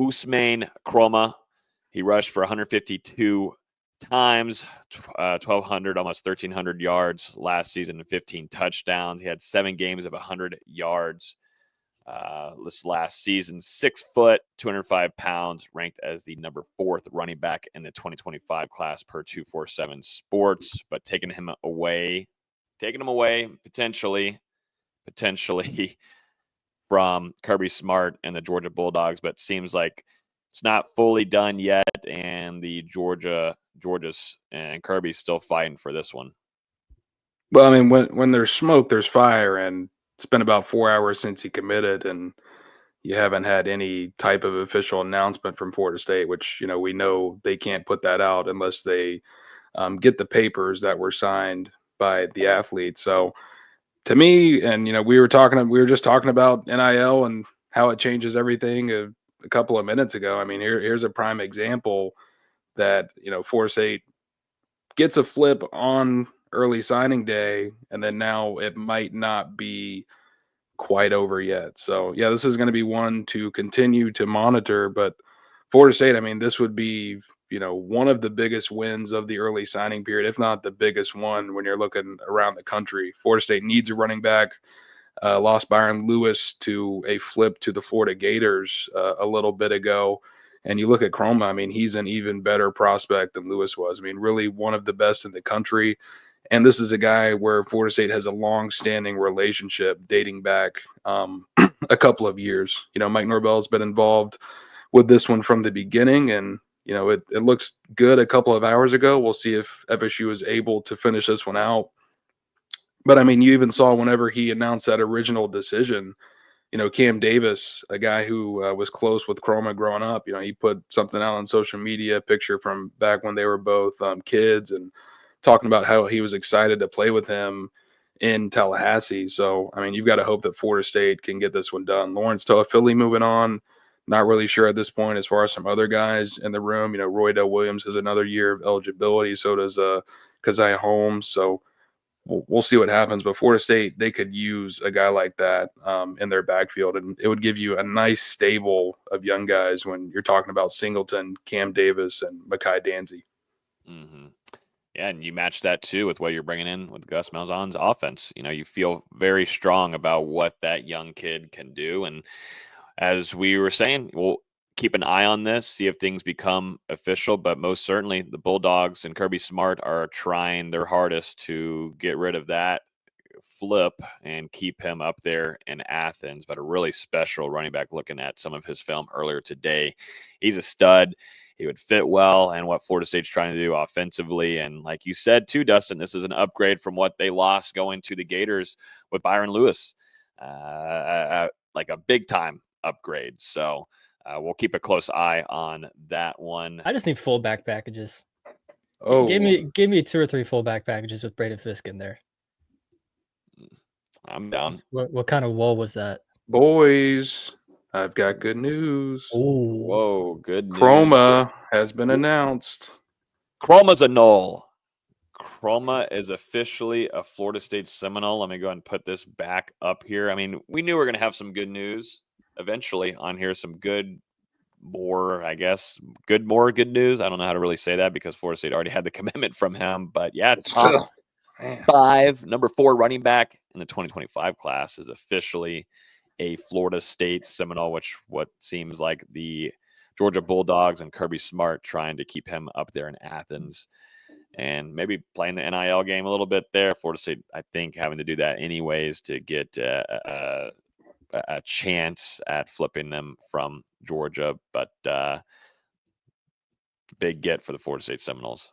Ousmane Kromah, he rushed for 152 times, 1,200, almost 1,300 yards last season and 15 touchdowns. He had 7 games of 100 yards this last season. 6 foot, 205 pounds, ranked as the number 4th running back in the 2025 class per 247 Sports. But taking him away potentially from Kirby Smart and the Georgia Bulldogs, but seems like it's not fully done yet, and the Georgia's and Kirby's still fighting for this one. Well, I mean, when there's smoke, there's fire, and it's been about 4 hours since he committed, and you haven't had any type of official announcement from Florida State, which, we know they can't put that out unless they get the papers that were signed by the athlete. So to me, and, we were just talking about NIL and how it changes everything a couple of minutes ago. I mean, here's a prime example that, Florida State gets a flip on early signing day, and then now it might not be quite over yet. So, yeah, this is going to be one to continue to monitor. But Florida State, I mean, this would be, one of the biggest wins of the early signing period, if not the biggest one when you're looking around the country. Florida State needs a running back. Lost Byron Lewis to a flip to the Florida Gators a little bit ago. And you look at Kromah, I mean, he's an even better prospect than Lewis was. I mean, really one of the best in the country. And this is a guy where Florida State has a long-standing relationship dating back a couple of years. Mike Norvell has been involved with this one from the beginning, and it looks good a couple of hours ago. We'll see if FSU is able to finish this one out. But, I mean, you even saw whenever he announced that original decision, Cam Davis, a guy who was close with Kromah growing up, he put something out on social media, a picture from back when they were both kids, and talking about how he was excited to play with him in Tallahassee. So, I mean, you've got to hope that Florida State can get this one done. Lawrence Toafili moving on. Not really sure at this point as far as some other guys in the room. Roy Dell Williams has another year of eligibility. So does Keziah Holmes. So we'll see what happens. But Florida State, they could use a guy like that in their backfield. And it would give you a nice stable of young guys when you're talking about Singleton, Cam Davis, and Mekhi Danzy. Mm-hmm. Yeah, and you match that too with what you're bringing in with Gus Malzahn's offense. You feel very strong about what that young kid can do. And as we were saying, we'll keep an eye on this, see if things become official. But most certainly, the Bulldogs and Kirby Smart are trying their hardest to get rid of that flip and keep him up there in Athens. But a really special running back, looking at some of his film earlier today. He's a stud. He would fit well and what Florida State's trying to do offensively. And like you said, too, Dustin, this is an upgrade from what they lost going to the Gators with Byron Lewis, like a big-time upgrade. So we'll keep a close eye on that one. I just need fullback packages. Oh, give me 2 or 3 fullback packages with Braden Fisk in there. I'm down. What kind of wall was that? Boys, I've got good news. Oh, whoa, good news. Kromah has been announced. Kromah's a Nole. Kromah is officially a Florida State Seminole. Let me go ahead and put this back up here. I mean, we knew we were going to have some good news eventually on here. Some more good news. I don't know how to really say that because Florida State already had the commitment from him. But yeah, top 5, number 4 running back in the 2025 class is officially a Florida State Seminole, which what seems like the Georgia Bulldogs and Kirby Smart trying to keep him up there in Athens and maybe playing the NIL game a little bit there. Florida State, I think, having to do that anyways to get a chance at flipping them from Georgia. But big get for the Florida State Seminoles.